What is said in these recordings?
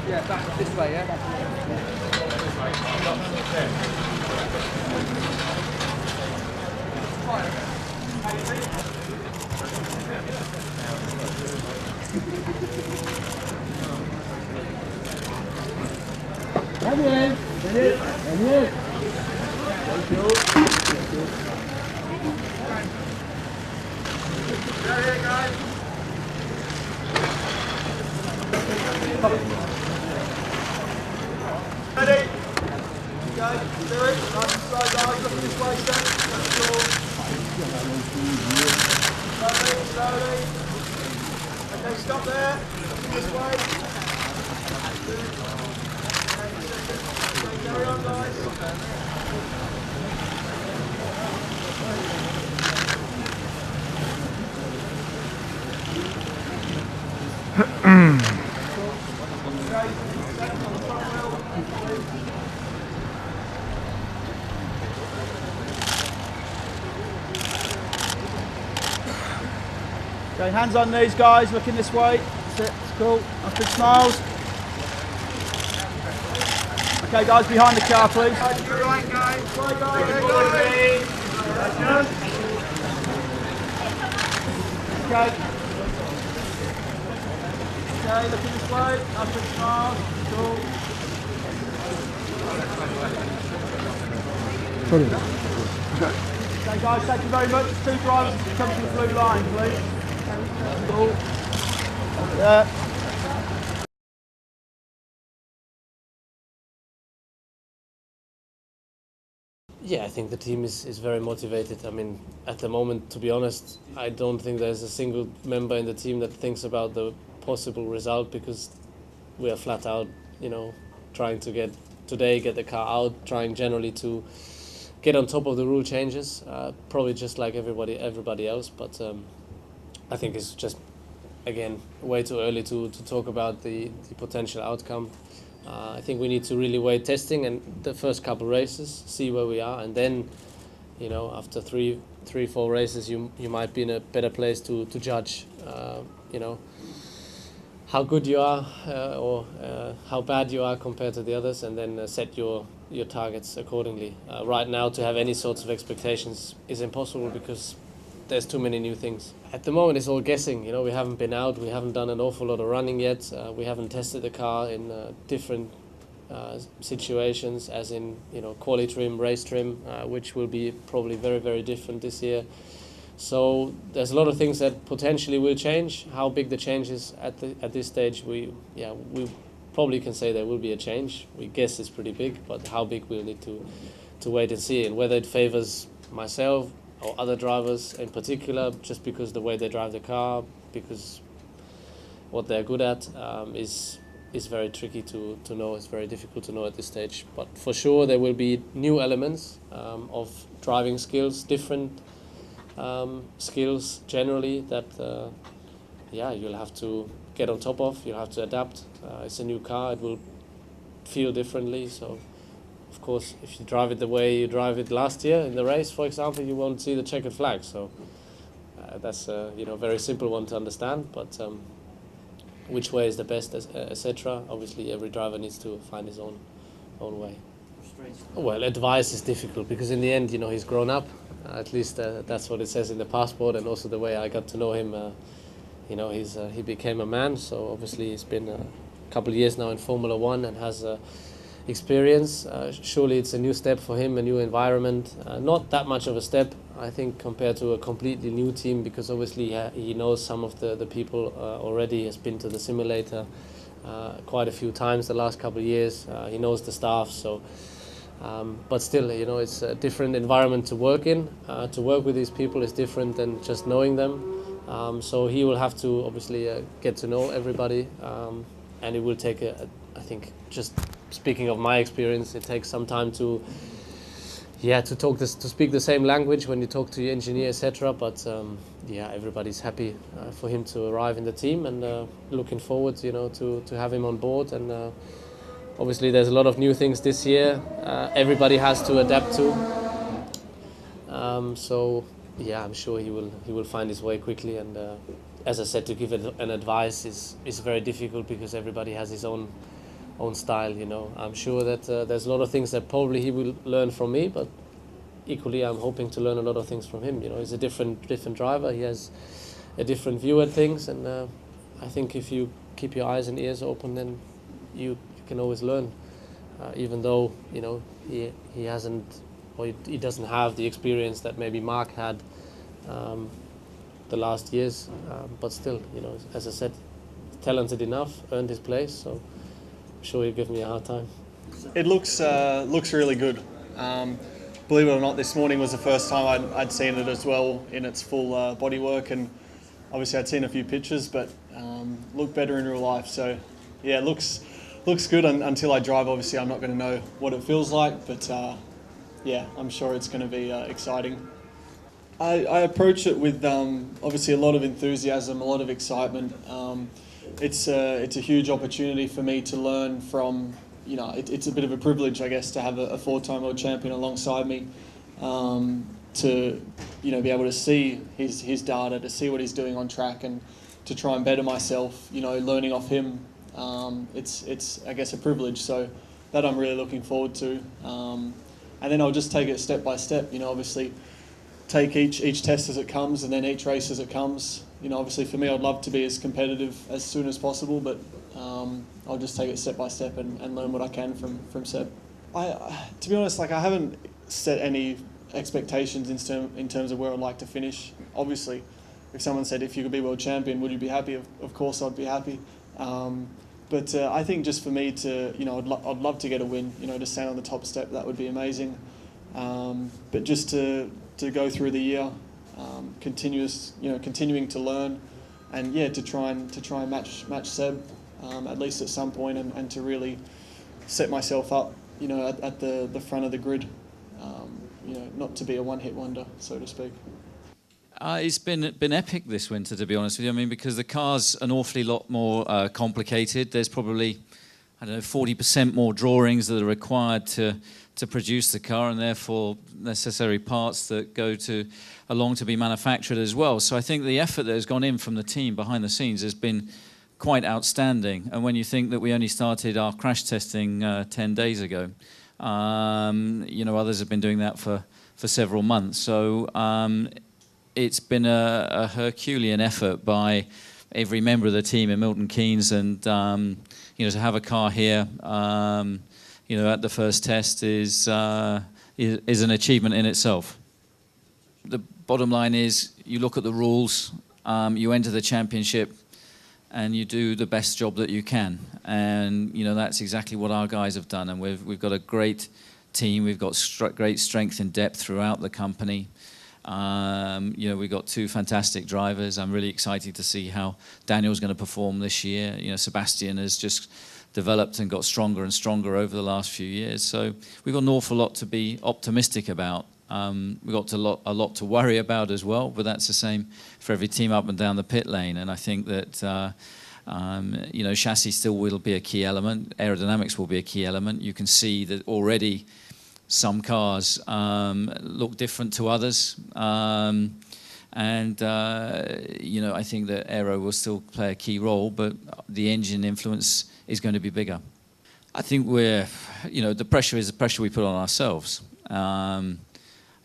Yeah, back this way, yeah? Daniel! Daniel! Thank you. Here, guys. Ready? Guys, do it. Nice and slow, guys. Look at this way, sir. That's all. Slowly, slowly. Okay, stop there. This way. Okay, carry on, guys. Okay, hands on knees, guys, looking this way. That's it, it's cool. Nice big smiles. Okay, guys, behind the car, please. You're right, guys. Right, guys. Okay. Okay, looking this way. Nice big smiles. Cool. Okay, guys, thank you very much. Two drivers come to the blue line, please. Cool. Yeah. Yeah, I think the team is very motivated. I mean, at the moment, to be honest, I don't think there's a single member in the team that thinks about the possible result, because we are flat out, trying to get the car out, trying generally to get on top of the rule changes, probably just like everybody else. But I think it's just, again, way too early to talk about the potential outcome. I think we need to really wait testing and the first couple races, see where we are, and then, after three, 4 races, you might be in a better place to judge, how good you are or how bad you are compared to the others, and then set your targets accordingly. Right now, to have any sorts of expectations is impossible because there's too many new things. At the moment, it's all guessing. We haven't been out, we haven't done an awful lot of running yet. We haven't tested the car in different situations, as in quali trim, race trim, which will be probably very, very different this year. So there's a lot of things that potentially will change. How big the change is at this stage, we probably can say there will be a change. We guess it's pretty big, but how big we'll need to wait and see, and whether it favors myself or other drivers in particular, just because the way they drive the car, because what they're good at, is very tricky to know. It's very difficult to know at this stage. But for sure there will be new elements of driving skills, different skills generally that you'll have to get on top of, you'll have to adapt. It's a new car, it will feel differently, so of course, if you drive it the way you drive it last year in the race, for example, you won't see the checkered flag. So that's a very simple one to understand. But which way is the best, etc. Obviously, every driver needs to find his own way. Well, advice is difficult because in the end, he's grown up. At least that's what it says in the passport, and also the way I got to know him. He became a man. So obviously, he's been a couple of years now in Formula One and has experience. Surely it's a new step for him, a new environment. Not that much of a step, I think, compared to a completely new team, because obviously he knows some of the people already. He has been to the simulator quite a few times the last couple of years. He knows the staff, so but still, it's a different environment to work in. To work with these people is different than just knowing them. So he will have to obviously get to know everybody, and it will take I think, just speaking of my experience, it takes some time to speak the same language when you talk to your engineer, etc. But everybody's happy for him to arrive in the team, and looking forward, to have him on board. And obviously, there's a lot of new things this year. Everybody has to adapt to. So I'm sure he will find his way quickly, and as I said, to give an advice is very difficult because everybody has his own style. You know, I'm sure that there's a lot of things that probably he will learn from me, but equally I'm hoping to learn a lot of things from him. You know, he's a different driver. He has a different view at things, and I think if you keep your eyes and ears open, then you can always learn. Even though, you know, he hasn't, or he doesn't have the experience that maybe Mark had the last years, but still, you know, as I said, talented enough, earned his place, so I'm sure he'll give me a hard time. It looks really good. Believe it or not, this morning was the first time I'd seen it as well in its full bodywork, and obviously I'd seen a few pictures, but looked better in real life. So yeah, it looks good until I drive. Obviously I'm not going to know what it feels like, but yeah, I'm sure it's going to be exciting. I approach it with obviously a lot of enthusiasm, a lot of excitement. It's a huge opportunity for me to learn from, you know, it's a bit of a privilege, I guess, to have a four-time world champion alongside me, to, you know, be able to see his data, to see what he's doing on track, and to try and better myself, you know, learning off him. It's I guess a privilege, so that I'm really looking forward to. And then I'll just take it step by step, you know, obviously take each test as it comes, and then each race as it comes. You know, obviously for me, I'd love to be as competitive as soon as possible, but I'll just take it step by step and learn what I can from Seb. To be honest, like, I haven't set any expectations in terms of where I'd like to finish. Obviously, if someone said, if you could be world champion, would you be happy? Of course I'd be happy. But I think just for me to, you know, I'd love to get a win, you know, to stand on the top step, that would be amazing. But just to go through the year, continuing to learn, and yeah, to try and match Seb, at least at some point, and to really set myself up, you know, at the front of the grid, you know, not to be a one-hit wonder, so to speak. It's been epic this winter, to be honest with you. I mean, because the car's an awfully lot more complicated. There's probably, I don't know, 40% more drawings that are required to produce the car, and therefore necessary parts that go along to be manufactured as well. So I think the effort that has gone in from the team behind the scenes has been quite outstanding. And when you think that we only started our crash testing 10 days ago, you know, others have been doing that for several months. So it's been a Herculean effort by every member of the team in Milton Keynes, and you know, to have a car here, you know, at the first test is an achievement in itself. The bottom line is, you look at the rules, you enter the championship, and you do the best job that you can. And you know, that's exactly what our guys have done. And we've got a great team. We've got great strength and depth throughout the company. You know, we've got two fantastic drivers. I'm really excited to see how Daniel's going to perform this year. You know, Sebastian has just developed and got stronger and stronger over the last few years. So we've got an awful lot to be optimistic about. We've got a lot to worry about as well, but that's the same for every team up and down the pit lane. And I think that you know, chassis still will be a key element. Aerodynamics will be a key element. You can see that already some cars look different to others. And you know, I think that aero will still play a key role, but the engine influence is going to be bigger. I think you know, the pressure is the pressure we put on ourselves.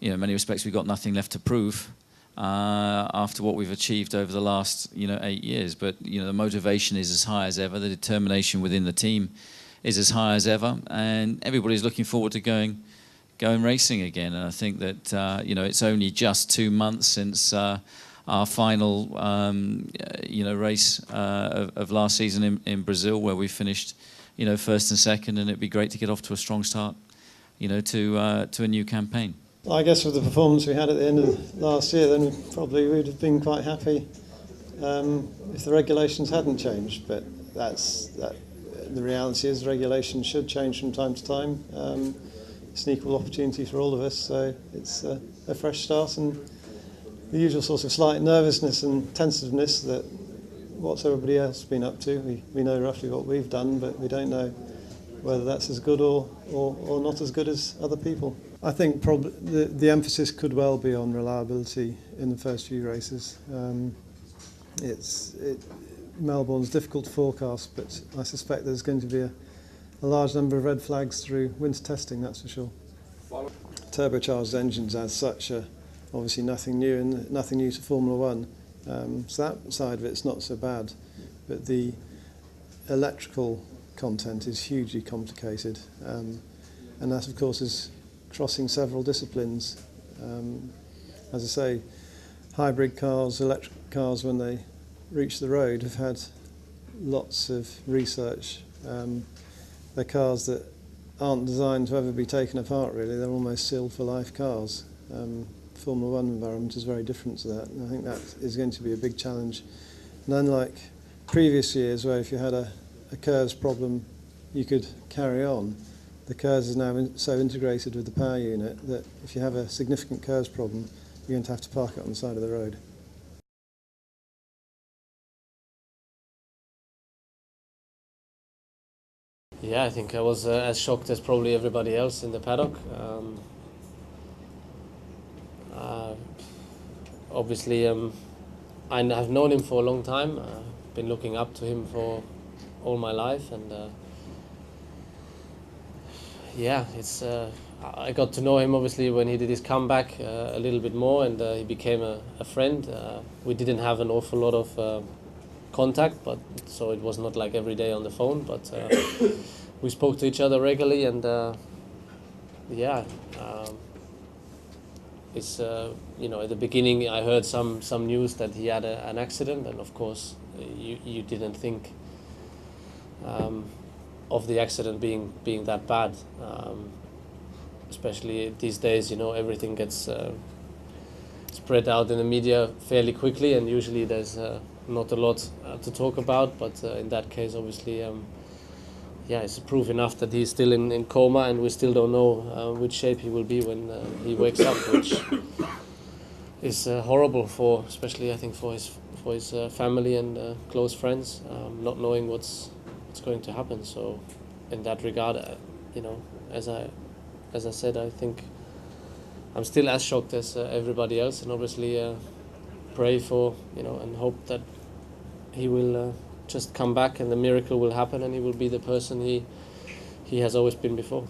You know, in many respects, we've got nothing left to prove after what we've achieved over the last, you know, 8 years. But you know, the motivation is as high as ever. The determination within the team is as high as ever, and everybody's looking forward to going racing again. And I think that you know, it's only just 2 months since our final you know, race of last season in Brazil, where we finished, you know, first and second, and it'd be great to get off to a strong start, you know, to a new campaign. I guess with the performance we had at the end of last year, then we would have been quite happy if the regulations hadn't changed. But the reality is, regulations should change from time to time. It's an equal opportunity for all of us, so it's a fresh start, and the usual sort of slight nervousness and tentativeness that what's everybody else been up to. We know roughly what we've done, but we don't know whether that's as good or not as good as other people. I think probably the emphasis could well be on reliability in the first few races. Melbourne's difficult to forecast, but I suspect there's going to be a large number of red flags through winter testing, that's for sure. Turbocharged engines as such are obviously nothing new, and nothing new to Formula One. So that side of it's not so bad, but the electrical content is hugely complicated, and that of course is crossing several disciplines. As I say, hybrid cars, electric cars, when they reach the road, have had lots of research. They're cars that aren't designed to ever be taken apart, really. They're almost sealed for life cars. Formula One environment is very different to that, and I think that is going to be a big challenge. And unlike previous years, where if you had a curves problem you could carry on, the curves is now so integrated with the power unit that if you have a significant curves problem, you're going to have to park it on the side of the road. Yeah, I think I was as shocked as probably everybody else in the paddock. Obviously, I've known him for a long time. Been looking up to him for all my life, and yeah, I got to know him obviously when he did his comeback a little bit more, and he became a friend. We didn't have an awful lot of contact, but so it was not like every day on the phone, but we spoke to each other regularly, and yeah, it's you know, at the beginning I heard some news that he had an accident, and of course you didn't think of the accident being that bad, especially these days. You know, everything gets spread out in the media fairly quickly, and usually there's not a lot to talk about, but in that case obviously yeah, it's proof enough that he's still in coma, and we still don't know which shape he will be when he wakes up, which is horrible for, especially I think for his family and close friends, not knowing what's going to happen. So in that regard, you know, as I said, I think I'm still as shocked as everybody else, and obviously pray for, you know, and hope that he will just come back and the miracle will happen, and he will be the person he has always been before.